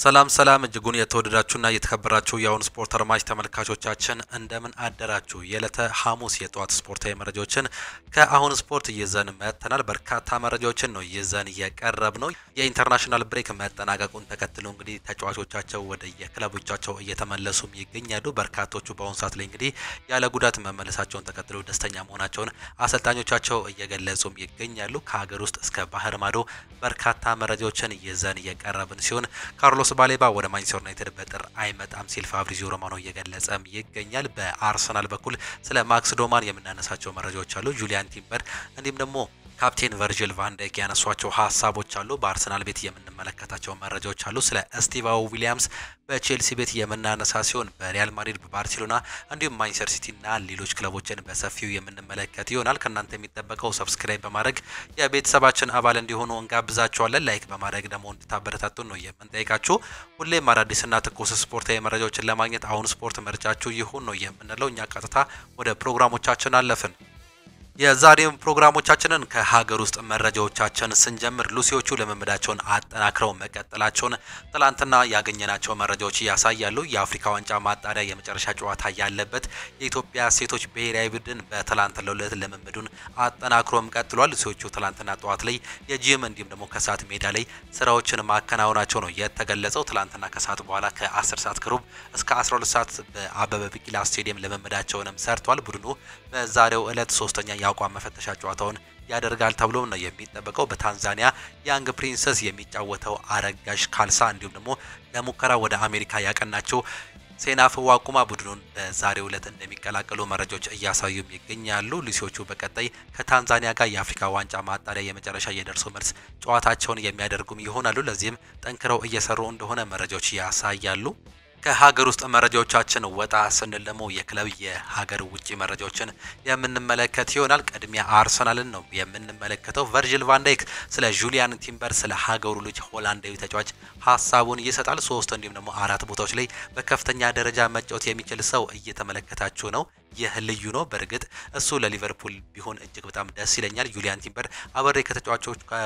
ሰላም እጅጉን የተወደዳችሁና የተከበራችሁ የአሁን ስፖርት አድማጭ ተመልካቾቻችን እንደምን አደራችሁ። የዕለተ ሐሙስ የጧት ስፖርታዊ መረጃዎችን ከአሁን ስፖርት ይዘን መጥተናል። በርካታ መረጃዎችን ነው ይዘን የቀረብነው። የኢንተርናሽናል ብሬክ መጠናቀቁን ተከትሎ እንግዲህ ተጫዋቾቻቸው ወደ የክለቦቻቸው እየተመለሱም ይገኛሉ። በርካቶቹ በአሁን ሰዓት ላይ እንግዲህ ያለ ጉዳት መመለሳቸውን ተከትሎ ደስተኛ መሆናቸውን አሰልጣኞቻቸው እየገለጹም ይገኛሉ። ከሀገር ውስጥ እስከ ባህር ማዶ በርካታ መረጃዎችን ይዘን የቀረብን ሲሆን ካርሎስ ባሌባ ወደ ማንቸስተር ዩናይትድ በጥር አይመጣም ሲል ፋብሪዚዮ ሮማኖ እየገለጸም ይገኛል። በአርሰናል በኩል ስለ ማክስ ዶማን የምናነሳቸው መረጃዎች አሉ። ጁሊያን ቲምበር እንዲሁም ደግሞ ካፕቴን ቨርጂል ቫን ዳይክ ያነሷቸው ሀሳቦች አሉ። በአርሰናል ቤት የምንመለከታቸው መረጃዎች አሉ። ስለ ስቲቭ ዊሊያምስ በቼልሲ ቤት የምናነሳ ሲሆን በሪያል ማድሪድ፣ በባርሴሎና እንዲሁም ማንቸስተር ሲቲና ሌሎች ክለቦችን በሰፊው የምንመለከት ይሆናል። ከእናንተ የሚጠበቀው ሰብስክራይብ በማድረግ የቤተሰባችን አባል እንዲሆኑ እንጋብዛቸዋለን። ላይክ በማድረግ ደግሞ እንድታበረታቱን ነው የምንጠይቃችሁ። ሁሌም አዳዲስና ትኩስ ስፖርታዊ መረጃዎችን ለማግኘት አሁን ስፖርት ምርጫችሁ ይሁን ነው የምንለው። እኛ ቀጥታ ወደ ፕሮግራሞቻችን አለፍን። የዛሬው ፕሮግራሞቻችንን ከሀገር ውስጥ መረጃዎቻችን ስንጀምር ሉሲዎቹ ልምምዳቸውን አጠናክረው መቀጠላቸውን ትላንትና ያገኘናቸው መረጃዎች ያሳያሉ። የአፍሪካ ዋንጫ ማጣሪያ የመጨረሻ ጨዋታ ያለበት የኢትዮጵያ ሴቶች ብሔራዊ ቡድን በትላንትናው ዕለት ልምምዱን አጠናክሮም ቀጥሏል። ሉሲዎቹ ትላንትና ጠዋት ላይ የጂም እንዲሁም ደግሞ ከሰዓት ሜዳ ላይ ስራዎችን ማከናወናቸው ነው የተገለጸው። ትላንትና ከሰዓት በኋላ ከ10 ሰዓት ከሩብ እስከ 12 ሰዓት በአበበ ቢቂላ ስቴዲየም ልምምዳቸውንም ሰርቷል። ቡድኑ በዛሬው ዕለት ሶስተኛ የአቋም መፈተሻ ጨዋታውን ያደርጋል ተብሎ ነው የሚጠበቀው። በታንዛኒያ ያንግ ፕሪንሰስ የሚጫወተው አረጋሽ ካልሳ እንዲሁም ደግሞ ለሙከራ ወደ አሜሪካ ያቀናቸው ሴናፍ ዋቁማ ቡድኑን በዛሬው ዕለት እንደሚቀላቀሉ መረጃዎች እያሳዩም ይገኛሉ። ሉሲዎቹ በቀጣይ ከታንዛኒያ ጋር የአፍሪካ ዋንጫ ማጣሪያ የመጨረሻ የደርሶ መልስ ጨዋታቸውን የሚያደርጉም ይሆናሉ። ለዚህም ጠንክረው እየሰሩ እንደሆነ መረጃዎች ያሳያሉ። ከሀገር ውስጥ መረጃዎቻችን ወጣ ስንል ደግሞ የክለብ የሀገር ውጪ መረጃዎችን የምንመለከት ይሆናል። ቅድሚያ አርሰናልን ነው የምንመለከተው። ቨርጂል ቫን ዳይክ ስለ ጁሊያን ቲምበር ስለ ሀገሩ ልጅ ሆላንዳዊ ተጫዋች ሀሳቡን ይሰጣል። 3 እንዲሁም ደግሞ 4 ቦታዎች ላይ በከፍተኛ ደረጃ መጫወት የሚችል ሰው እየተመለከታችሁ ነው። ይህ ልዩ ነው። በእርግጥ እሱ ለሊቨርፑል ቢሆን እጅግ በጣም ደስ ይለኛል። ጁሊያን ቲምበር አበሬ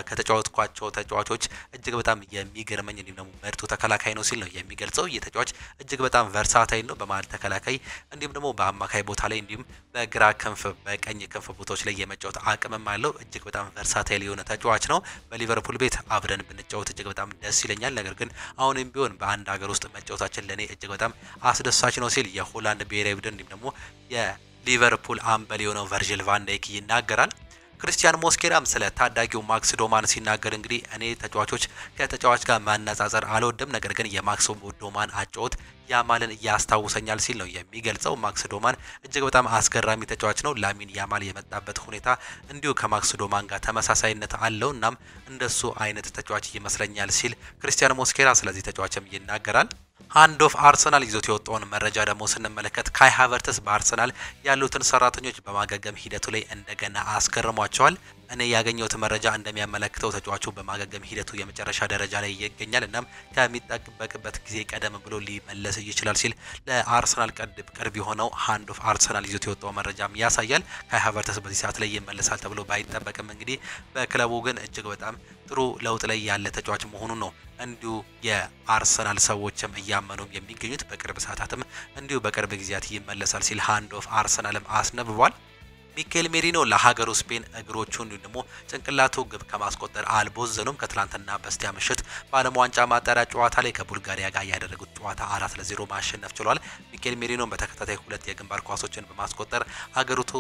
ከተጫወትኳቸው ተጫዋቾች እጅግ በጣም የሚገርመኝ እንዲሁም ደግሞ ምርጡ ተከላካይ ነው ሲል ነው የሚገልጸው። ይህ ተጫዋች እጅግ በጣም ቨርሳታይል ነው። በመሀል ተከላካይ እንዲሁም ደግሞ በአማካይ ቦታ ላይ እንዲሁም በግራ ክንፍ በቀኝ ክንፍ ቦታዎች ላይ የመጫወት አቅምም አለው። እጅግ በጣም ቨርሳታይል የሆነ ተጫዋች ነው። በሊቨርፑል ቤት አብረን ብንጫወት እጅግ በጣም ደስ ይለኛል። ነገር ግን አሁንም ቢሆን በአንድ ሀገር ውስጥ መጫወታችን ለኔ እጅግ በጣም አስደሳች ነው ሲል የሆላንድ ብሔራዊ ቡድን እንዲሁም ደግሞ የሊቨርፑል አምበል የሆነው ቨርጂል ቫን ዳይክ ይናገራል። ክርስቲያን ሞስኬራም ስለ ታዳጊው ማክስ ዶማን ሲናገር እንግዲህ እኔ ከተጫዋች ጋር ማነጻጸር አልወድም፣ ነገር ግን የማክስ ዶማን አጫወት ያማልን ያስታውሰኛል ሲል ነው የሚገልጸው። ማክስ ዶማን እጅግ በጣም አስገራሚ ተጫዋች ነው። ላሚን ያማል የመጣበት ሁኔታ እንዲሁ ከማክስ ዶማን ጋር ተመሳሳይነት አለው። እናም እንደሱ አይነት ተጫዋች ይመስለኛል ሲል ክርስቲያን ሞስኬራ ስለዚህ ተጫዋችም ይናገራል። ሃንድ ኦፍ አርሰናል ይዞት የወጣውን መረጃ ደግሞ ስንመለከት ካይ ሃቨርትስ በአርሰናል ያሉትን ሰራተኞች በማገገም ሂደቱ ላይ እንደገና አስገርሟቸዋል። እኔ ያገኘሁት መረጃ እንደሚያመለክተው ተጫዋቹ በማገገም ሂደቱ የመጨረሻ ደረጃ ላይ ይገኛል። እናም ከሚጠበቅበት ጊዜ ቀደም ብሎ ሊመለስ ይችላል ሲል ለአርሰናል ቅርብ የሆነው ሃንድ ኦፍ አርሰናል ይዞት የወጣው መረጃም ያሳያል። ካይ ሃቨርትስ በዚህ ሰዓት ላይ ይመለሳል ተብሎ ባይጠበቅም እንግዲህ በክለቡ ግን እጅግ በጣም ጥሩ ለውጥ ላይ ያለ ተጫዋች መሆኑ ነው እንዲሁ የአርሰናል ሰዎችም እያመኑም የሚገኙት። በቅርብ ሰዓታትም እንዲሁ በቅርብ ጊዜያት ይመለሳል ሲል ሃንድ ኦፍ አርሰናልም አስነብቧል። ሚኬል ሜሪኖ ለሀገሩ ስፔን እግሮቹ እንዲሁም ደግሞ ጭንቅላቱ ግብ ከማስቆጠር አልቦዘኑም። ከትላንትና በስቲያ ምሽት በዓለም ዋንጫ ማጣሪያ ጨዋታ ላይ ከቡልጋሪያ ጋር ያደረጉት ጨዋታ 4-0 ማሸነፍ ችሏል። ሚኬል ሜሪኖ በተከታታይ 2 የግንባር ኳሶችን በማስቆጠር ሀገሪቱ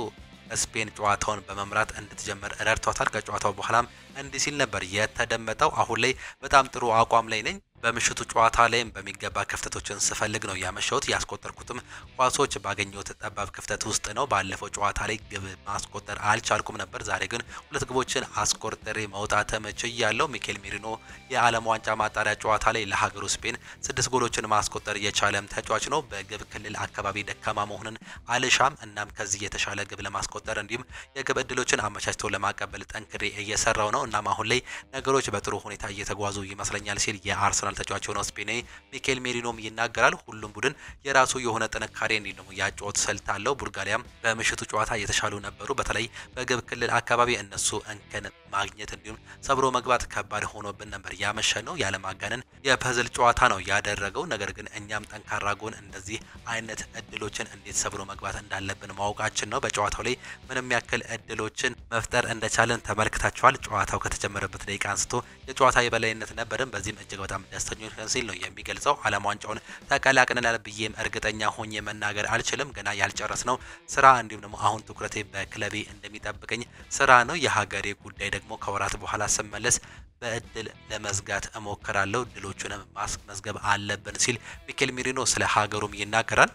ስፔን ጨዋታውን በመምራት እንድትጀምር ረድቷታል። ከጨዋታው በኋላም እንዲህ ሲል ነበር የተደመጠው። አሁን ላይ በጣም ጥሩ አቋም ላይ ነኝ። በምሽቱ ጨዋታ ላይም በሚገባ ክፍተቶችን ስፈልግ ነው ያመሸሁት። ያስቆጠርኩትም ኳሶች ባገኘሁት ጠባብ ክፍተት ውስጥ ነው። ባለፈው ጨዋታ ላይ ግብ ማስቆጠር አልቻልኩም ነበር። ዛሬ ግን 2 ግቦችን አስቆጥሬ መውጣት ችያለሁ። ሚኬል ሜሪኖ የዓለም ዋንጫ ማጣሪያ ጨዋታ ላይ ለሀገሩ ስፔን 6 ጎሎችን ማስቆጠር የቻለም ተጫዋች ነው። በግብ ክልል አካባቢ ደካማ መሆንን አልሻም። እናም ከዚህ የተሻለ ግብ ለማስቆጠር እንዲሁም የግብ ዕድሎችን አመቻችቶ ለማቀበል ጠንክሬ እየሰራው ነው። እናም አሁን ላይ ነገሮች በጥሩ ሁኔታ እየተጓዙ ይመስለኛል ሲል የአርሰናል የአርሰናል ተጫዋች የሆነው ስፔናዊ ሚኬል ሜሪኖም ይናገራል። ሁሉም ቡድን የራሱ የሆነ ጥንካሬ እንዲሁም ያጫወት ስልት አለው። ቡልጋሪያም በምሽቱ ጨዋታ የተሻሉ ነበሩ። በተለይ በግብ ክልል አካባቢ እነሱ እንከን ማግኘት እንዲሁም ሰብሮ መግባት ከባድ ሆኖብን ነበር ያመሸነው። ያለማጋነን የፐዝል ጨዋታ ነው ያደረገው። ነገር ግን እኛም ጠንካራ ጎን እንደዚህ አይነት እድሎችን እንዴት ሰብሮ መግባት እንዳለብን ማወቃችን ነው። በጨዋታው ላይ ምንም ያክል እድሎችን መፍጠር እንደቻለን ተመልክታችኋል። ጨዋታው ከተጀመረበት ደቂቃ አንስቶ የጨዋታ የበላይነት ነበርን። በዚህም እጅግ በጣም ደስተኞች ነን ሲል ነው የሚገልጸው። ዓለም ዋንጫውን ተቀላቅለናል ብዬም እርግጠኛ ሆኜ መናገር አልችልም። ገና ያልጨረስነው ስራ እንዲሁም ደግሞ አሁን ትኩረቴ በክለቤ እንደሚጠብቀኝ ስራ ነው። የሀገሬ ጉዳይ ደግሞ ከወራት በኋላ ስመለስ በእድል ለመዝጋት እሞክራለሁ። ድሎቹንም ማስመዝገብ አለብን ሲል ሚኬል ሜሪኖ ስለ ሀገሩም ይናገራል።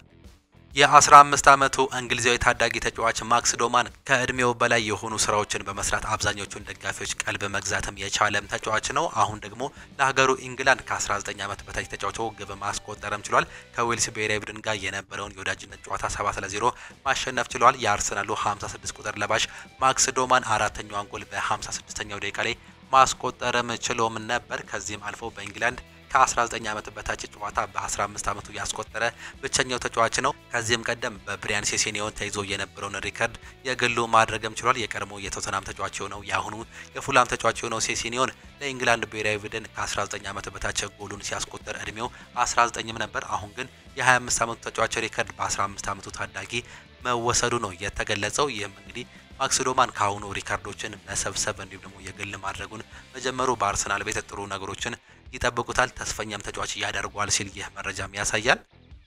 የ15 ዓመቱ እንግሊዛዊ ታዳጊ ተጫዋች ማክስ ዶማን ከእድሜው በላይ የሆኑ ስራዎችን በመስራት አብዛኞቹን ደጋፊዎች ቀልብ መግዛትም የቻለም ተጫዋች ነው። አሁን ደግሞ ለሀገሩ ኢንግላንድ ከ19 ዓመት በታች ተጫውቶ ግብ ማስቆጠርም ችሏል። ከዌልስ ብሔራዊ ቡድን ጋር የነበረውን የወዳጅነት ጨዋታ 7-0 ማሸነፍ ችሏል። የአርሰናሉ 56 ቁጥር ለባሽ ማክስ ዶማን አራተኛዋን ጎል በ56ኛው ደቂቃ ላይ ማስቆጠርም ችሎም ነበር። ከዚህም አልፎ በኢንግላንድ ከ19 ዓመት በታች ጨዋታ በ15 ዓመቱ ያስቆጠረ ብቸኛው ተጫዋች ነው። ከዚህም ቀደም በብሪያን ሴሴኒዮን ተይዞ የነበረውን ሪከርድ የግሉ ማድረግም ችሏል። የቀድሞ የቶተናም ተጫዋች የሆነው የአሁኑ የፉላም ተጫዋች የሆነው ሴሴኒዮን ለኢንግላንድ ብሔራዊ ቡድን ከ19 ዓመት በታች ጎሉን ሲያስቆጠር እድሜው 19ም ነበር። አሁን ግን የ25 ዓመቱ ተጫዋች ሪከርድ በ15 ዓመቱ ታዳጊ መወሰዱ ነው የተገለጸው። ይህም እንግዲህ ማክስ ዶማን ከአሁኑ ሪከርዶችን መሰብሰብ እንዲሁም ደግሞ የግል ማድረጉን መጀመሩ በአርሰናል ቤት ጥሩ ነገሮችን ይጠብቁታል፣ ተስፈኛም ተጫዋች ያደርጓል ሲል ይህ መረጃም ያሳያል።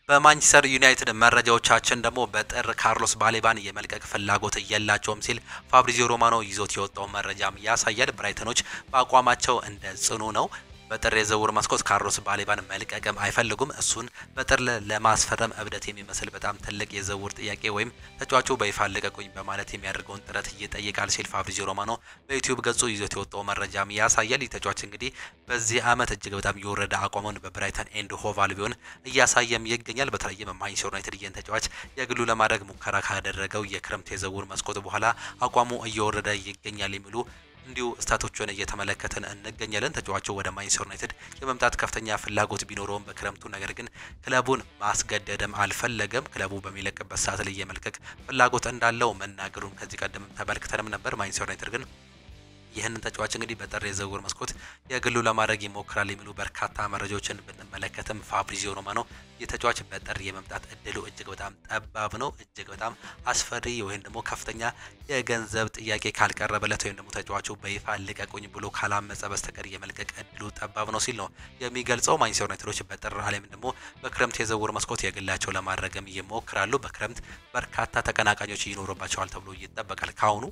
በማንቸስተር ዩናይትድ መረጃዎቻችን ደግሞ በጥር ካርሎስ ባሌባን የመልቀቅ ፍላጎት የላቸውም ሲል ፋብሪዚዮ ሮማኖ ይዞት የወጣው መረጃም ያሳያል። ብራይተኖች በአቋማቸው እንደ ጽኑ ነው። በጥር የዝውውር መስኮት ካርሎስ ባሌባን መልቀቅም አይፈልጉም። እሱን በጥር ለማስፈረም እብደት የሚመስል በጣም ትልቅ የዝውውር ጥያቄ ወይም ተጫዋቹ በይፋ ልቀቁኝ በማለት የሚያደርገውን ጥረት ይጠይቃል ሲል ፋብሪዚዮ ሮማኖ በዩቲዩብ ገጹ ይዞት የወጣው መረጃም ያሳያል። ተጫዋች እንግዲህ በዚህ ዓመት እጅግ በጣም የወረደ አቋሙን በብራይተን ኤንድ ሆቭ አልቢዮን እያሳየም ይገኛል። በተለይም ማንቸስተር ዩናይትድ ይህን ተጫዋች የግሉ ለማድረግ ሙከራ ካደረገው የክረምት የዝውውር መስኮት በኋላ አቋሙ እየወረደ ይገኛል የሚሉ እንዲሁ ስታቶችን እየተመለከተን እንገኛለን። ተጫዋቹ ወደ ማንቸስተር ዩናይትድ የመምጣት ከፍተኛ ፍላጎት ቢኖረውም በክረምቱ ነገር ግን ክለቡን ማስገደድም አልፈለገም። ክለቡ በሚለቅበት ሰዓት ላይ የመልቀቅ ፍላጎት እንዳለው መናገሩን ከዚህ ቀደም ተመልክተንም ነበር። ማንቸስተር ዩናይትድ ግን ይህንን ተጫዋች እንግዲህ በጥር የዝውውር መስኮት የግሉ ለማድረግ ይሞክራል የሚሉ በርካታ መረጃዎችን ብንመለከትም ፋብሪዚዮ ሮማኖ የተጫዋች በጥር የመምጣት እድሉ እጅግ በጣም ጠባብ ነው፣ እጅግ በጣም አስፈሪ ወይም ደግሞ ከፍተኛ የገንዘብ ጥያቄ ካልቀረበለት ወይም ደግሞ ተጫዋቹ በይፋ ልቀቁኝ ብሎ ካላመጸ በስተቀር የመልቀቅ እድሉ ጠባብ ነው ሲል ነው የሚገልጸው። ማንቸስተር ዩናይትዶች በጥር አለም ደግሞ በክረምት የዝውውር መስኮት የግላቸው ለማድረግም ይሞክራሉ። በክረምት በርካታ ተቀናቃኞች ይኖሩባቸዋል ተብሎ ይጠበቃል። ካሁኑ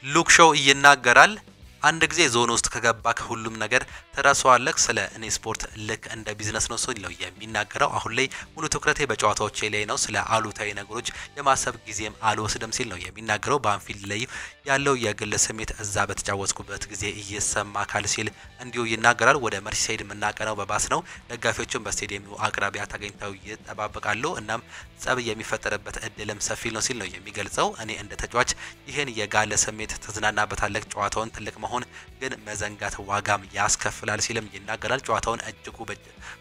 ሉክ ሾው ይናገራል። አንድ ጊዜ ዞን ውስጥ ከገባ ከሁሉም ነገር ተራሷለክ ስለ እኔ ስፖርት ልክ እንደ ቢዝነስ ነው ሲል ነው የሚናገረው። አሁን ላይ ሙሉ ትኩረቴ በጨዋታዎቼ ላይ ነው። ስለ አሉታዊ ነገሮች የማሰብ ጊዜም አልወስድም ሲል ነው የሚናገረው። በአንፊልድ ላይ ያለው የግል ስሜት እዛ በተጫወትኩበት ጊዜ እየሰማካል ሲል እንዲሁ ይናገራል። ወደ መርሲሳይድ የምናቀነው በባስ ነው። ደጋፊዎችም በስቴዲየሙ አቅራቢያ ተገኝተው ይጠባበቃሉ። እናም ጸብ የሚፈጠርበት እድልም ሰፊ ነው ሲል ነው የሚገልጸው። እኔ እንደ ተጫዋች ይህን የጋለ ስሜት ተዝናናበታለህ። ጨዋታውን ትልቅ መሆን ግን መዘንጋት ዋጋም ያስከፍላል ሲልም ይናገራል። ጨዋታውን እጅጉ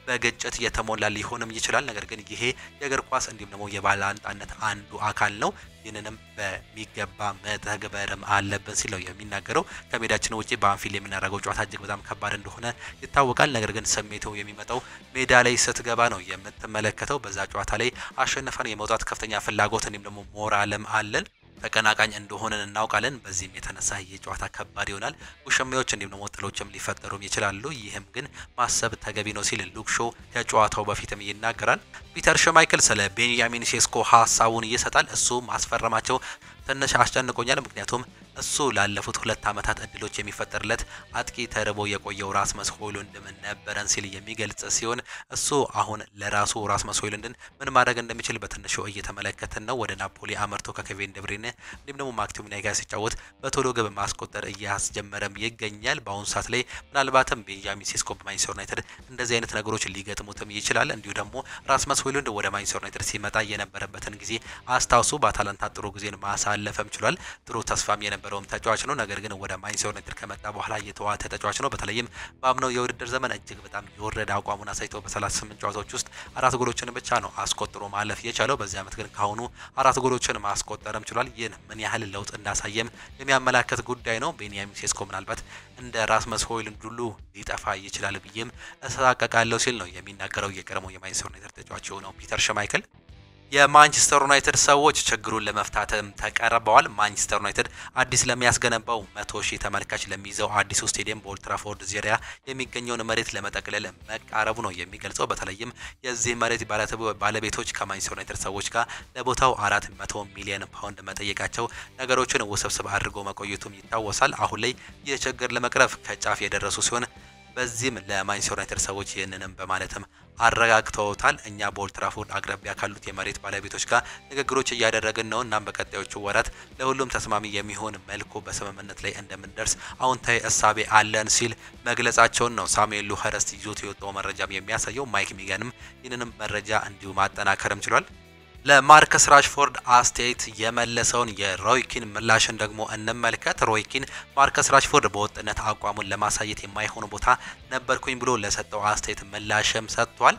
በግጭት የተሞላ ሊሆንም ይችላል። ነገር ግን ይሄ የእግር ኳስ እንዲሁም ደግሞ የባላንጣነት አንዱ አካል ነው። ይህንንም በሚገባ መተግበርም አለብን ሲል ነው የሚናገረው። ከሜዳችን ውጪ በአንፊልድ የምናደርገው ጨዋታ እጅግ በጣም ከባድ እንደሆነ ይታወቃል። ነገር ግን ስሜቱ የሚመጣው ሜዳ ላይ ስትገባ ነው የምትመለከተው። በዛ ጨዋታ ላይ አሸንፈን የመውጣት ከፍተኛ ፍላጎት እንዲሁም ደግሞ ሞራልም አለን። ተቀናቃኝ እንደሆነን እናውቃለን። በዚህም የተነሳ የጨዋታ ከባድ ይሆናል። ውሽሚዎች እንዲሁም ደግሞ ጥሎችም ሊፈጠሩም ይችላሉ። ይህም ግን ማሰብ ተገቢ ነው ሲል ሉክ ሾው ከጨዋታው በፊትም ይናገራል። ፒተር ሽማይክል ስለ ቤንያሚን ሴስኮ ሀሳቡን ይሰጣል። እሱ ማስፈረማቸው ትንሽ አስጨንቆኛል፣ ምክንያቱም እሱ ላለፉት 2 ዓመታት እድሎች የሚፈጠርለት አጥቂ ተርቦ የቆየው ራስመስ ሆይሉንድም ነበረን ሲል የሚገልጽ ሲሆን እሱ አሁን ለራሱ ራስመስ ሆይሉንድን ምን ማድረግ እንደሚችል በትንሹ እየተመለከትን ነው። ወደ ናፖሊ አመርቶ ከኬቪን ደብሪነ እንዲሁም ደግሞ ማክቶሚናይ ጋር ሲጫወት በቶሎ ግብ ማስቆጠር እያስጀመረም ይገኛል። በአሁኑ ሰዓት ላይ ምናልባትም ቤንያሚን ሴስኮ በማንቸስተር ዩናይትድ እንደዚህ አይነት ነገሮች ሊገጥሙትም ይችላል። እንዲሁ ደግሞ ራስመስ ሆይሉንድ ወደ ማንቸስተር ዩናይትድ ሲመጣ የነበረበትን ጊዜ አስታውሱ። በአታላንታ ጥሩ ጊዜን ማሳለፍም ችሏል። ጥሩ ተስፋም የነበረውም ተጫዋች ነው። ነገር ግን ወደ ማንቸስተር ዩናይትድ ከመጣ በኋላ የተዋተ ተጫዋች ነው። በተለይም በአምናው የውድድር ዘመን እጅግ በጣም የወረደ አቋሙን አሳይቶ በ38 ጨዋታዎች ውስጥ 4 ጎሎችን ብቻ ነው አስቆጥሮ ማለፍ የቻለው። በዚህ ዓመት ግን ካሁኑ 4 ጎሎችን ማስቆጠርም ችሏል። ይህን ምን ያህል ለውጥ እንዳሳየም የሚያመላክት ጉዳይ ነው። ቤንያሚን ሴስኮ ምናልባት እንደ ራስመስ ሆይሉንድ ሁሉ ሊጠፋ ይችላል ብዬም እሳቀቃለሁ ሲል ነው የሚናገረው የቀድሞው የማንቸስተር ዩናይትድ ተጫዋች የሆነው ፒተር ሽማይክል። የማንቸስተር ዩናይትድ ሰዎች ችግሩን ለመፍታትም ተቀርበዋል። ማንቸስተር ዩናይትድ አዲስ ለሚያስገነባው 100,000 ተመልካች ለሚይዘው አዲሱ ስቴዲየም በኦልድ ትራፎርድ ዙሪያ የሚገኘውን መሬት ለመጠቅለል መቃረቡ ነው የሚገልጸው። በተለይም የዚህ መሬት ባለቤቶች ከማንቸስተር ዩናይትድ ሰዎች ጋር ለቦታው 400 ሚሊዮን ፓውንድ መጠየቃቸው ነገሮችን ውስብስብ አድርጎ መቆየቱም ይታወሳል። አሁን ላይ ይህ ችግር ለመቅረፍ ከጫፍ የደረሱ ሲሆን በዚህም ለማንቸስተር ዩናይትድ ሰዎች ይህንንም በማለትም አረጋግተውታል። እኛ በኦልድ ትራፎርድ አቅራቢያ ካሉት የመሬት ባለቤቶች ጋር ንግግሮች እያደረግን ነው። እናም በቀጣዮቹ ወራት ለሁሉም ተስማሚ የሚሆን መልኩ በስምምነት ላይ እንደምንደርስ አዎንታዊ እሳቤ አለን ሲል መግለጻቸውን ነው ሳሙኤል ሉኸረስት ይዞት የወጣው መረጃም የሚያሳየው። ማይክ ሚገንም ይህንንም መረጃ እንዲሁ ማጠናከርም ችሏል። ለማርከስ ራሽፎርድ አስተያየት የመለሰውን የሮይኪን ምላሽን ደግሞ እንመልከት። ሮይኪን ማርከስ ራሽፎርድ በወጥነት አቋሙን ለማሳየት የማይሆን ቦታ ነበርኩኝ ብሎ ለሰጠው አስተያየት ምላሽም ሰጥቷል።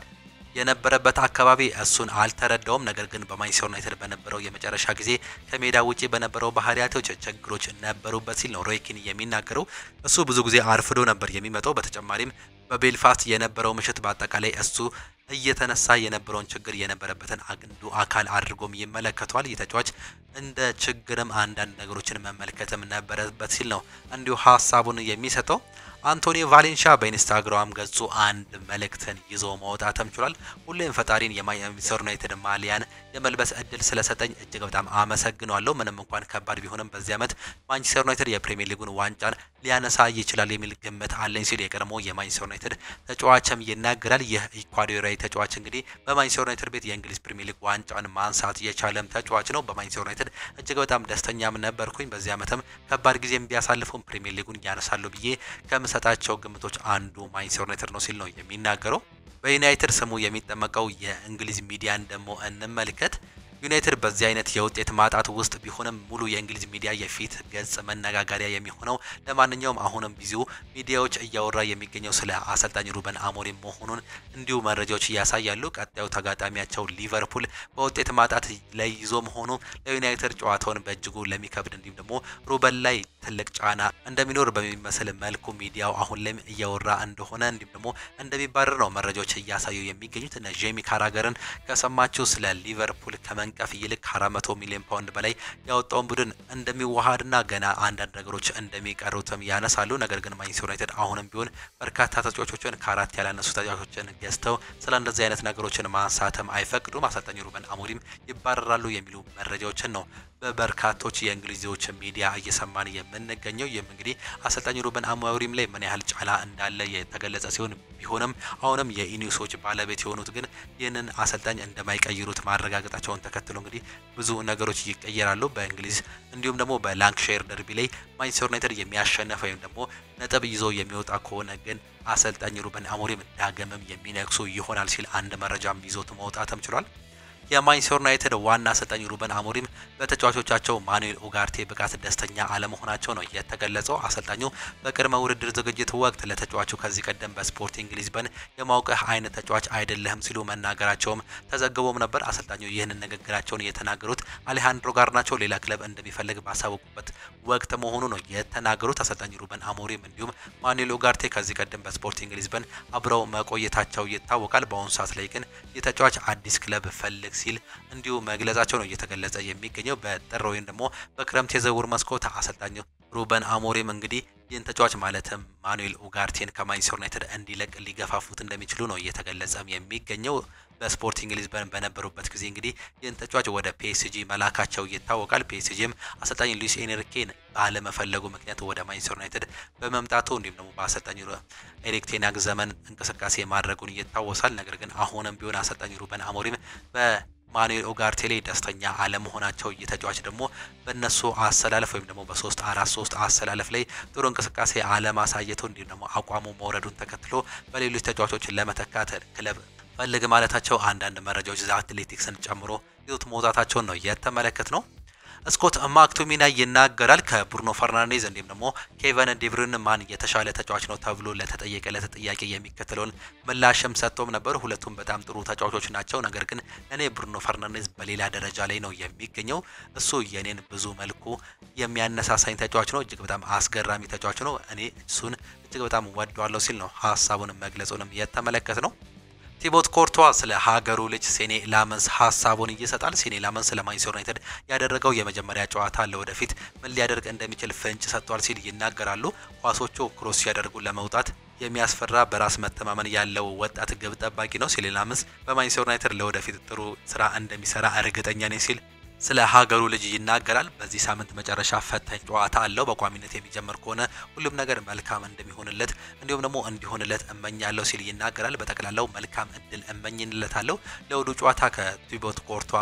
የነበረበት አካባቢ እሱን አልተረዳውም። ነገር ግን በማንቸስተር ዩናይትድ በነበረው የመጨረሻ ጊዜ ከሜዳ ውጪ በነበረው ባህሪያቶች ችግሮች ነበሩበት ሲል ነው ሮይኪን የሚናገረው። እሱ ብዙ ጊዜ አርፍዶ ነበር የሚመጣው። በተጨማሪም በቤልፋስት የነበረው ምሽት በአጠቃላይ እሱ እየተነሳ የነበረውን ችግር የነበረበትን አንዱ አካል አድርጎም ይመለከቷል። የተጫዋች እንደ ችግርም አንዳንድ ነገሮችን መመልከትም ነበረበት ሲል ነው እንዲሁ ሀሳቡን የሚሰጠው። አንቶኒ ቫሌንሺያ በኢንስታግራም ገጹ አንድ መልእክትን ይዞ መውጣትም ችሏል። ሁሌም ፈጣሪን የማንቸስተር ዩናይትድ ማሊያን የመልበስ እድል ስለሰጠኝ እጅግ በጣም አመሰግናለሁ። ምንም እንኳን ከባድ ቢሆንም በዚህ ዓመት ማንቸስተር ዩናይትድ የፕሪሚየር ሊጉን ዋንጫን ሊያነሳ ይችላል የሚል ግምት አለኝ ሲል የቀድሞ የማንቸስተር ዩናይትድ ተጫዋችም ይናገራል። ይህ ኢኳዶራዊ ተጫዋች እንግዲህ በማንቸስተር ዩናይትድ ቤት የእንግሊዝ ፕሪሚየር ሊግ ዋንጫን ማንሳት የቻለም ተጫዋች ነው። በማንቸስተር ዩናይትድ እጅግ በጣም ደስተኛም ነበርኩኝ። በዚህ ዓመትም ከባድ ጊዜም ቢያሳልፉም ፕሪሚየር ሊጉን ያነሳሉ ብዬ ከምሰጣቸው ግምቶች አንዱ ማንቸስተር ዩናይትድ ነው ሲል ነው የሚናገረው። በዩናይትድ ስሙ የሚጠመቀው የእንግሊዝ ሚዲያን ደግሞ እንመልከት። ዩናይትድ በዚህ አይነት የውጤት ማጣት ውስጥ ቢሆንም ሙሉ የእንግሊዝ ሚዲያ የፊት ገጽ መነጋገሪያ የሚሆነው ለማንኛውም አሁንም ብዙ ሚዲያዎች እያወራ የሚገኘው ስለ አሰልጣኝ ሩበን አሞሪም መሆኑን እንዲሁ መረጃዎች ያሳያሉ። ቀጣዩ ተጋጣሚያቸው ሊቨርፑል በውጤት ማጣት ላይ ይዞ መሆኑ ለዩናይትድ ጨዋታውን በእጅጉ ለሚከብድ እንዲሁም ደግሞ ሩበን ላይ ትልቅ ጫና እንደሚኖር በሚመስል መልኩ ሚዲያው አሁን ላይ እያወራ እንደሆነ እንዲሁም ደግሞ እንደሚባረር ነው መረጃዎች እያሳዩ የሚገኙት። እነ ጄሚ ካራገርን ከሰማችሁ ስለ ሊቨርፑል ከመንቀፍ ይልቅ 400 ሚሊዮን ፓውንድ በላይ ያወጣውን ቡድን እንደሚዋሃድና ገና አንዳንድ ነገሮች እንደሚቀሩትም ያነሳሉ። ነገር ግን ማንቸስተር ዩናይትድ አሁንም ቢሆን በርካታ ተጫዋቾችን ከአራት ያላነሱ ተጫዋቾችን ገዝተው ስለ እንደዚህ አይነት ነገሮችን ማንሳትም አይፈቅዱም። አሰልጣኝ ሩበን አሞሪም ይባረራሉ የሚሉ መረጃዎችን ነው በበርካቶች የእንግሊዞች ሚዲያ እየሰማን የምንገኘው። ይህም እንግዲህ አሰልጣኝ ሩበን አሞሪም ላይ ምን ያህል ጫና እንዳለ የተገለጸ ሲሆን ቢሆንም አሁንም የኢኒውሶች ባለቤት የሆኑት ግን ይህንን አሰልጣኝ እንደማይቀይሩት ማረጋገጣቸውን ተከትሎ እንግዲህ ብዙ ነገሮች ይቀየራሉ በእንግሊዝ። እንዲሁም ደግሞ በላንክሻየር ደርቢ ላይ ማንቸስተር ዩናይትድ የሚያሸንፍ ወይም ደግሞ ነጥብ ይዞ የሚወጣ ከሆነ ግን አሰልጣኝ ሩበን አሞሪም ዳግምም የሚነክሱ ይሆናል ሲል አንድ መረጃም ይዞት መውጣትም ችሏል። የማንቸስተር ዩናይትድ ዋና አሰልጣኝ ሩበን አሞሪም በተጫዋቾቻቸው ማኑኤል ኡጋርቴ ብቃት ደስተኛ አለመሆናቸው ነው የተገለጸው። አሰልጣኙ በቅድመ ውድድር ዝግጅት ወቅት ለተጫዋቹ ከዚህ ቀደም በስፖርቲንግ ሊዝበን የማውቀህ አይነት ተጫዋች አይደለህም ሲሉ መናገራቸውም ተዘግቦም ነበር። አሰልጣኙ ይህንን ንግግራቸውን የተናገሩት አሌሃንድሮ ጋርናቾ ሌላ ክለብ እንደሚፈልግ ባሳወቁበት ወቅት መሆኑ ነው የተናገሩት። አሰልጣኝ ሩበን አሞሪም እንዲሁም ማኑኤል ኡጋርቴ ከዚህ ቀደም በስፖርቲንግ ሊዝበን አብረው መቆየታቸው ይታወቃል። በአሁኑ ሰዓት ላይ ግን የተጫዋች አዲስ ክለብ ፈልግ ሲል እንዲሁ መግለጻቸው ነው እየተገለጸ የሚገኘው። በጥር ወይም ደግሞ በክረምት የዝውውር መስኮት አሰልጣኝ ሩበን አሞሪም እንግዲህ ይህን ተጫዋች ማለትም ማኑኤል ኡጋርቴን ከማንቸስተር ዩናይትድ እንዲለቅ ሊገፋፉት እንደሚችሉ ነው እየተገለጸም የሚገኘው። በስፖርቲንግ ሊዝበን በነበሩበት ጊዜ እንግዲህ ይህን ተጫዋች ወደ ፒኤስጂ መላካቸው ይታወቃል። ፒኤስጂም አሰልጣኝ ሉዊስ ኤንሪኬን ባለመፈለጉ ምክንያት ወደ ማንቸስተር ዩናይትድ በመምጣቱ እንዲሁም ደግሞ በአሰልጣኝ ኤሪክ ቴን ሃግ ዘመን እንቅስቃሴ ማድረጉን ይታወሳል። ነገር ግን አሁንም ቢሆን አሰልጣኝ ሩበን አሞሪም ማኑኤል ኡጋርቴ ላይ ደስተኛ አለመሆናቸው እየተጫዋች ደግሞ በእነሱ አሰላለፍ ወይም ደግሞ በ3-4-3 አሰላለፍ ላይ ጥሩ እንቅስቃሴ አለማሳየቱ እንዲሁም ደግሞ አቋሙ መውረዱን ተከትሎ በሌሎች ተጫዋቾችን ለመተካት ክለብ ፈልግ ማለታቸው አንዳንድ መረጃዎች ዘ አትሌቲክስን ጨምሮ ይሁት መውጣታቸውን ነው የተመለከት ነው። ስኮት ማክቶሚናይ ይናገራል። ከብሩኖ ፈርናንዴዝ እንዲሁም ደግሞ ኬቨን ዲብሩይነ ማን የተሻለ ተጫዋች ነው ተብሎ ለተጠየቀለት ጥያቄ የሚከተለውን ምላሽም ሰጥቶም ነበር። ሁለቱም በጣም ጥሩ ተጫዋቾች ናቸው፣ ነገር ግን እኔ ብሩኖ ፈርናንዴዝ በሌላ ደረጃ ላይ ነው የሚገኘው። እሱ የኔን ብዙ መልኩ የሚያነሳሳኝ ተጫዋች ነው፣ እጅግ በጣም አስገራሚ ተጫዋች ነው። እኔ እሱን እጅግ በጣም ወደዋለሁ ሲል ነው ሀሳቡን መግለጹንም የተመለከተ ነው። ቲቦት ኮርቷ ስለ ሀገሩ ልጅ ሴኔ ላመንስ ሀሳቡን ይሰጣል። ሴኔ ላመንስ ለማንቸስተር ዩናይትድ ያደረገው የመጀመሪያ ጨዋታ ለወደፊት ምን ሊያደርግ እንደሚችል ፍንጭ ሰጥቷል ሲል ይናገራሉ። ኳሶቹ ክሮስ ሲያደርጉ ለመውጣት የሚያስፈራ በራስ መተማመን ያለው ወጣት ግብ ጠባቂ ነው። ሴኔ ላመንስ በማንቸስተር ዩናይትድ ለወደፊት ጥሩ ስራ እንደሚሰራ እርግጠኛ ነኝ ሲል ስለ ሀገሩ ልጅ ይናገራል። በዚህ ሳምንት መጨረሻ ፈታኝ ጨዋታ አለው። በቋሚነት የሚጀምር ከሆነ ሁሉም ነገር መልካም እንደሚሆንለት እንዲሁም ደግሞ እንዲሆንለት እመኛለሁ ሲል ይናገራል። በጠቅላላው መልካም እድል እመኝለታለሁ። ለውዱ ጨዋታ ከቲቦት ኮርቷ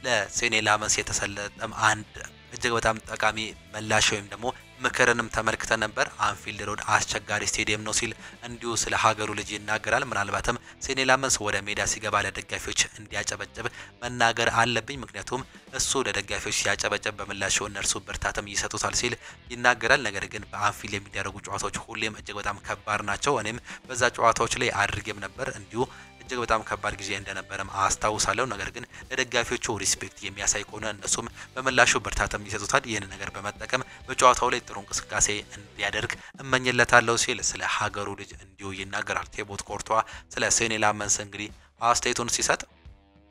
ለሴኔ ላመንስ የተሰለጠም አንድ እጅግ በጣም ጠቃሚ ምላሽ ወይም ደግሞ ምክርንም ተመልክተን ነበር። አንፊልድ ሮድ አስቸጋሪ ስቴዲየም ነው ሲል እንዲሁ ስለ ሀገሩ ልጅ ይናገራል። ምናልባትም ሴኔ ላመንስ ወደ ሜዳ ሲገባ ለደጋፊዎች እንዲያጨበጭብ መናገር አለብኝ፣ ምክንያቱም እሱ ለደጋፊዎች ሲያጨበጭብ በምላሹ እነርሱ ብርታትም ይሰጡታል ሲል ይናገራል። ነገር ግን በአንፊልድ የሚደረጉ ጨዋታዎች ሁሌም እጅግ በጣም ከባድ ናቸው። እኔም በዛ ጨዋታዎች ላይ አድርጌም ነበር እንዲሁ እጅግ በጣም ከባድ ጊዜ እንደነበረም አስታውሳለሁ። ነገር ግን ለደጋፊዎቹ ሪስፔክት የሚያሳይ ከሆነ እነሱም በምላሹ ብርታትም ይሰጡታል። ይህን ነገር በመጠቀም በጨዋታው ላይ ጥሩ እንቅስቃሴ እንዲያደርግ እመኝለታለሁ ሲል ስለ ሀገሩ ልጅ እንዲሁ ይናገራል። ቲቦት ኮርቷ ስለ ሴኔ ላመንስ እንግዲህ አስተያየቱን ሲሰጥ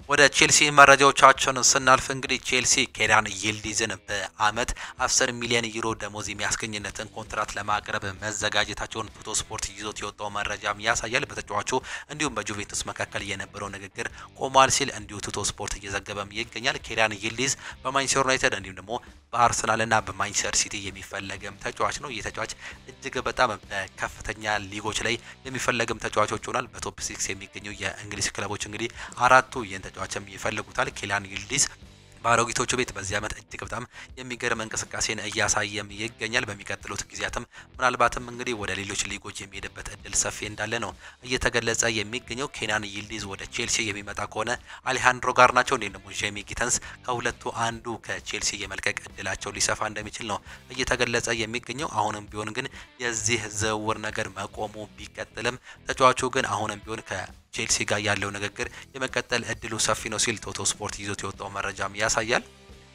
ወደ ቼልሲ መረጃዎቻችን ስናልፍ እንግዲህ ቼልሲ ኬራን ይልዲዝን በአመት 10 ሚሊዮን ዩሮ ደሞዝ የሚያስገኝነትን ኮንትራት ለማቅረብ መዘጋጀታቸውን ቱቶ ስፖርት ይዞት የወጣው መረጃም ያሳያል። በተጫዋቹ እንዲሁም በጁቬንቱስ መካከል የነበረው ንግግር ቆሟል ሲል እንዲሁ ቱቶ ስፖርት እየዘገበም ይገኛል። ኬራን ይልዲዝ በማንቸስተር ዩናይትድ እንዲሁም ደግሞ በአርሰናልና በማንቸስተር ሲቲ የሚፈለግም ተጫዋች ነው። ይህ ተጫዋች እጅግ በጣም በከፍተኛ ሊጎች ላይ የሚፈለግም ተጫዋቾች ሆኗል። በቶፕ 6 የሚገኙ የእንግሊዝ ክለቦች እንግዲህ አራቱ ይህን ተጫዋችም ይፈልጉታል። ኬራን ይልዲዝ በአሮጊቶቹ ቤት በዚህ አመት እጅግ በጣም የሚገርም እንቅስቃሴን እያሳየም ይገኛል። በሚቀጥሉት ጊዜያትም ምናልባትም እንግዲህ ወደ ሌሎች ሊጎች የሚሄድበት እድል ሰፊ እንዳለ ነው እየተገለጸ የሚገኘው። ኬራን ይልዲዝ ወደ ቼልሲ የሚመጣ ከሆነ አሌሃንድሮ ጋርናቾ እንዲሁም ደግሞ ጄሚ ጊተንስ ከሁለቱ አንዱ ከቼልሲ የመልቀቅ እድላቸው ሊሰፋ እንደሚችል ነው እየተገለጸ የሚገኘው። አሁንም ቢሆን ግን የዚህ ዝውውር ነገር መቆሙ ቢቀጥልም ተጫዋቹ ግን አሁንም ቢሆን ቼልሲ ጋር ያለው ንግግር የመቀጠል እድሉ ሰፊ ነው ሲል ቶቶ ስፖርት ይዞት የወጣው መረጃም ያሳያል።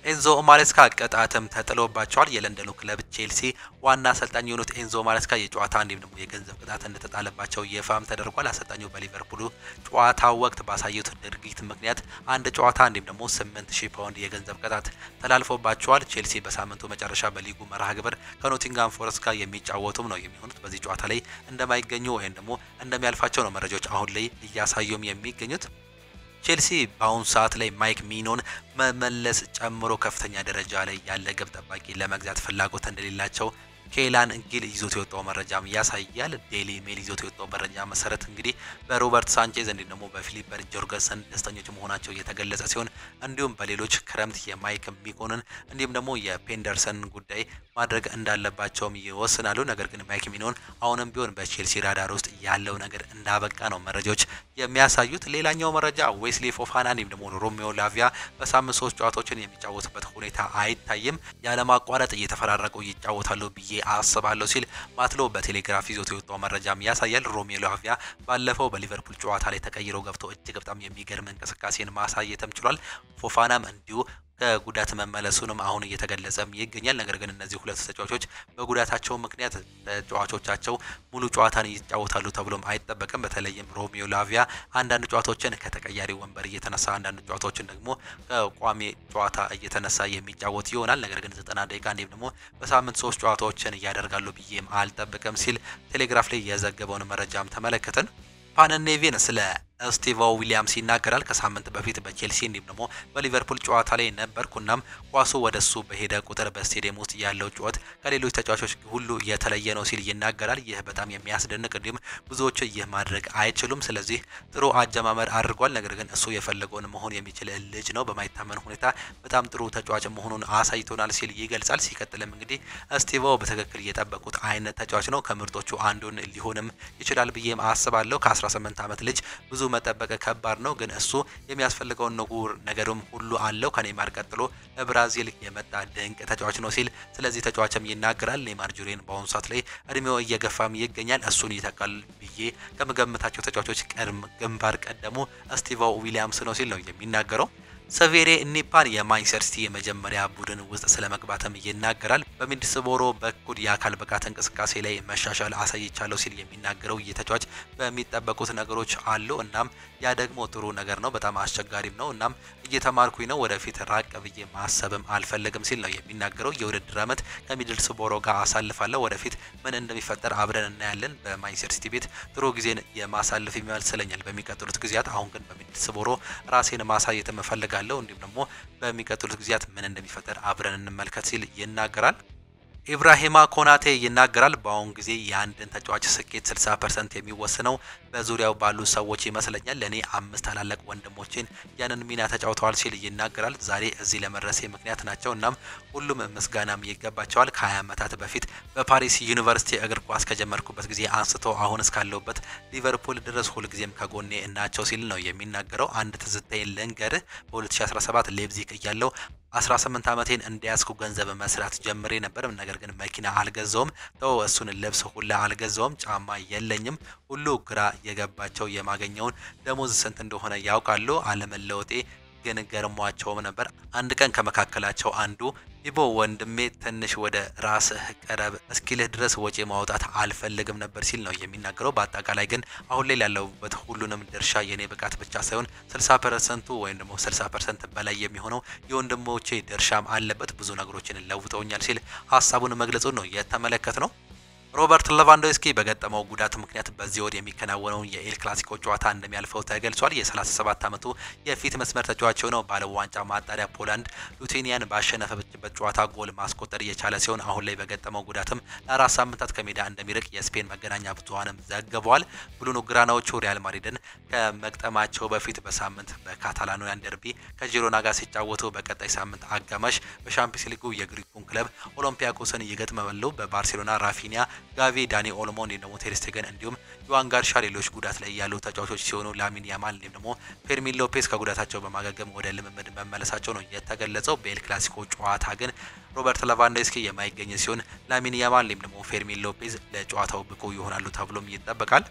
ኤንዞ ማሬስካ ቅጣትም ተጥሎባቸዋል። የለንደኑ ክለብ ቼልሲ ዋና አሰልጣኝ የሆኑት ኤንዞ ማሬስካ የጨዋታ እንዲሁም ደግሞ የገንዘብ ቅጣት እንደተጣለባቸው ይፋም ተደርጓል። አሰልጣኙ በሊቨርፑል ጨዋታ ወቅት ባሳዩት ድርጊት ምክንያት አንድ ጨዋታ እንዲሁም ደግሞ 8000 ፓውንድ የገንዘብ ቅጣት ተላልፎባቸዋል። ቼልሲ በሳምንቱ መጨረሻ በሊጉ መርሃ ግብር ከኖቲንጋም ፎረስት ጋር የሚጫወቱም ነው የሚሆኑት። በዚህ ጨዋታ ላይ እንደማይገኙ ወይም ደግሞ እንደሚያልፋቸው ነው መረጃዎች አሁን ላይ እያሳዩም የሚገኙት። ቼልሲ በአሁኑ ሰዓት ላይ ማይክ ሚኖን መመለስ ጨምሮ ከፍተኛ ደረጃ ላይ ያለ ግብ ጠባቂ ለመግዛት ፍላጎት እንደሌላቸው ኬላን እንግል ይዞት የወጣው መረጃም ያሳያል። ዴሊ ሜል ይዞት የወጣው መረጃ መሰረት እንግዲህ በሮበርት ሳንቼዝ እንዲሁም ደግሞ በፊሊፐር ጆርገንሰን ደስተኞች መሆናቸው እየተገለጸ ሲሆን እንዲሁም በሌሎች ክረምት የማይክ ሚኖንን እንዲሁም ደግሞ የፔንደርሰን ጉዳይ ማድረግ እንዳለባቸውም ይወስናሉ። ነገር ግን ማይክ ሚኖን አሁንም ቢሆን በቼልሲ ራዳር ውስጥ ያለው ነገር እንዳበቃ ነው መረጃዎች የሚያሳዩት። ሌላኛው መረጃ ዌስሊ ፎፋና እንዲሁም ደግሞ ሮሜዮ ላቪያ በሳምንት 3 ጨዋታዎችን የሚጫወቱበት ሁኔታ አይታይም፣ ያለማቋረጥ እየተፈራረቁ ይጫወታሉ ብዬ አስባለሁ ሲል ማትሎ በቴሌግራፍ ይዞት የወጣው መረጃም ያሳያል። ሮሜሎ ላቪያ ባለፈው በሊቨርፑል ጨዋታ ላይ ተቀይሮ ገብቶ እጅግ በጣም የሚገርም እንቅስቃሴን ማሳየትም ችሏል። ፎፋናም እንዲሁ ከጉዳት መመለሱንም አሁን እየተገለጸም ይገኛል። ነገር ግን እነዚህ ሁለት ተጫዋቾች በጉዳታቸው ምክንያት ተጫዋቾቻቸው ሙሉ ጨዋታን ይጫወታሉ ተብሎም አይጠበቅም። በተለይም ሮሜዮ ላቪያ አንዳንድ ጨዋታዎችን ከተቀያሪ ወንበር እየተነሳ አንዳንድ ጨዋታዎችን ደግሞ ከቋሚ ጨዋታ እየተነሳ የሚጫወት ይሆናል። ነገር ግን 90 ደቂቃ እንዲሁም ደግሞ በሳምንት 3 ጨዋታዎችን ያደርጋሉ ብዬም አልጠብቅም ሲል ቴሌግራፍ ላይ የዘገበውን መረጃም ተመለከትን። ፓነኔቪን ስለ ስቲቭ ዊሊያምስ ይናገራል። ከሳምንት በፊት በቼልሲ እንዲሁም ደግሞ በሊቨርፑል ጨዋታ ላይ ነበርኩናም ኳሱ ወደሱ በሄደ ቁጥር በስቴዲየም ውስጥ ያለው ጨዋታ ከሌሎች ተጫዋቾች ሁሉ የተለየ ነው ሲል ይናገራል። ይህ በጣም የሚያስደንቅ እንዲሁም ብዙዎች ይህ ማድረግ አይችሉም። ስለዚህ ጥሩ አጀማመር አድርጓል። ነገር ግን እሱ የፈለገውን መሆን የሚችል ልጅ ነው። በማይታመን ሁኔታ በጣም ጥሩ ተጫዋች መሆኑን አሳይቶናል ሲል ይገልጻል። ሲቀጥልም እንግዲህ ስቲቭ በትክክል የጠበቁት አይነት ተጫዋች ነው። ከምርጦቹ አንዱን ሊሆንም ይችላል ብዬም አስባለሁ። ከ18 ዓመት ልጅ ብዙ መጠበቅ ከባድ ነው ግን እሱ የሚያስፈልገው ነገሩም ሁሉ አለው ከኔይማር ቀጥሎ ብራዚል የመጣ ድንቅ ተጫዋች ነው ሲል ስለዚህ ተጫዋችም ይናገራል። ኔይማር ጁኒየር በአሁኑ ሰዓት ላይ እድሜው እየገፋም ይገኛል። እሱን ይተካል ብዬ ከምገምታቸው ተጫዋቾች ግንባር ቀደሙ ስቲቭ ዊሊያምስ ነው ሲል ነው የሚናገረው። ሰቬሬ ኒፓን የማንቸስተር ሲቲ የመጀመሪያ ቡድን ውስጥ ስለመግባትም ይናገራል። በሚድልስቦሮ በኩል የአካል ብቃት እንቅስቃሴ ላይ መሻሻል አሳይቻለሁ ሲል የሚናገረው የተጫዋች በሚጠበቁት ነገሮች አሉ እናም ያ ደግሞ ጥሩ ነገር ነው። በጣም አስቸጋሪም ነው እናም እየተማርኩኝ ነው ወደፊት ራቅ ብዬ ማሰብም አልፈልግም ሲል ነው የሚናገረው። የውድድር አመት ከሚድልስቦሮ ጋር አሳልፋለሁ ወደፊት ምን እንደሚፈጠር አብረን እናያለን። በማንቸስተር ሲቲ ቤት ጥሩ ጊዜን የማሳልፍ ይመስለኛል በሚቀጥሉት ጊዜያት። አሁን ግን በሚድልስቦሮ ራሴን ማሳየት እፈልጋለሁ እንዲሁም ደግሞ በሚቀጥሉት ጊዜያት ምን እንደሚፈጠር አብረን እንመልከት ሲል ይናገራል። ኢብራሂማ ኮናቴ ይናገራል። በአሁን ጊዜ የአንድን ተጫዋች ስኬት 60% የሚወስነው በዙሪያው ባሉ ሰዎች ይመስለኛል። ለኔ 5 ታላላቅ ወንድሞቼን ያንን ሚና ተጫውተዋል ሲል ይናገራል። ዛሬ እዚህ ለመድረሴ ምክንያት ናቸው እናም ሁሉም ምስጋናም ይገባቸዋል። ከ20 ዓመታት በፊት በፓሪስ ዩኒቨርሲቲ እግር ኳስ ከጀመርኩበት ጊዜ አንስቶ አሁን እስካለሁበት ሊቨርፑል ድረስ ሁልጊዜም ከጎኔ እናቸው ሲል ነው የሚናገረው። አንድ ትዝታዬን ልንገርህ። በ2017 ሌፕዚግ እያለሁ 18 ዓመቴን እንዲያስኩ ገንዘብ መስራት ጀምሬ ነበር። ነገር ግን መኪና አልገዛውም እሱን ልብስ ሁላ አልገዛውም ጫማ የለኝም። ሁሉ ግራ የገባቸው የማገኘውን ደሞዝ ስንት እንደሆነ ያውቃሉ። አለመለወጤ ግን ገርሟቸውም ነበር። አንድ ቀን ከመካከላቸው አንዱ ይቦ ወንድሜ ትንሽ ወደ ራስህ ቀረብ እስኪልህ ድረስ ወጪ ማውጣት አልፈልግም ነበር ሲል ነው የሚናገረው። በአጠቃላይ ግን አሁን ላይ ያለውበት ሁሉንም ድርሻ የኔ ብቃት ብቻ ሳይሆን 60% ወይም ደግሞ 60% በላይ የሚሆነው የወንድሞቼ ድርሻም አለበት። ብዙ ነገሮችን ለውጠውኛል ሲል ሐሳቡን መግለጹ ነው የተመለከተው። ሮበርት ሌቫንዶቭስኪ በገጠመው ጉዳት ምክንያት በዚህ ወር የሚከናወነው የኤል ክላሲኮ ጨዋታ እንደሚያልፈው ተገልጿል። የ37 ዓመቱ የፊት መስመር ተጫዋች ነው ባለው ዋንጫ ማጣሪያ ፖላንድ ሉቲኒያን ባሸነፈችበት ጨዋታ ጎል ማስቆጠር የቻለ ሲሆን አሁን ላይ በገጠመው ጉዳትም ለ4 ሳምንታት ከሜዳ እንደሚርቅ የስፔን መገናኛ ብዙሃንም ዘግበዋል። ብሉኖ ግራናዎቹ ሪያል ማድሪድን ከመግጠማቸው በፊት በሳምንት በካታላኖያን ደርቢ ከጂሮና ጋር ሲጫወቱ በቀጣይ ሳምንት አጋማሽ በሻምፒዮንስ ሊጉ የግሪኩን ክለብ ኦሎምፒያኮስን ይገጥማሉ። በባርሴሎና ራፊኒያ ጋቪ ዳኒ ኦልሞ እንደሞ ቴር ስቴገን እንዲሁም ዮአን ጋርሻ ሌሎች ጉዳት ላይ ያሉ ተጫዋቾች ሲሆኑ ላሚን ያማል እንደሞ ፌርሚን ሎፔዝ ከጉዳታቸው በማገገም ወደ ልምምድ መመለሳቸው ነው የተገለጸው። በኤል ክላሲኮ ጨዋታ ግን ሮበርት ሌቫንዶቭስኪ የማይገኝ ሲሆን ላሚን ያማል እንደሞ ፌርሚን ሎፔዝ ለጨዋታው ብቁ ይሆናሉ ተብሎም ይጠበቃል።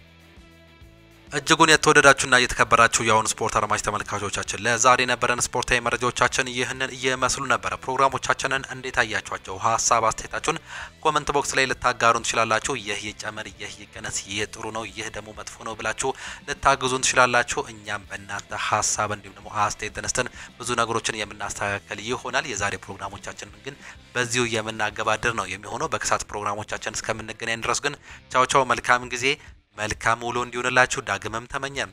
እጅጉን የተወደዳችሁና የተከበራችሁ የአሁን ስፖርት አድማጭ ተመልካቾቻችን ለዛሬ ነበረን ስፖርታዊ መረጃዎቻችን ይህንን እየመስሉ ነበር። ፕሮግራሞቻችንን እንዴት አያችኋቸው? ሀሳብ አስተያየታችሁን ኮሜንት ቦክስ ላይ ልታጋሩን ትችላላችሁ። ይህ ይጨመር፣ ይህ ይቀነስ፣ ይህ ጥሩ ነው፣ ይህ ደግሞ መጥፎ ነው ብላችሁ ልታግዙን ትችላላችሁ። እኛም በእናንተ ሀሳብ እንዲሁም ደግሞ አስተያየት ተነስተን ብዙ ነገሮችን የምናስተካክል ይሆናል። የዛሬ ፕሮግራሞቻችንን ግን በዚሁ የምናገባደር ነው የሚሆነው። በክሳት ፕሮግራሞቻችን እስከምንገናኝ ድረስ ግን ቻው ቻው፣ መልካም ጊዜ መልካም ውሎ እንዲሆንላችሁ ዳግመም ተመኘን።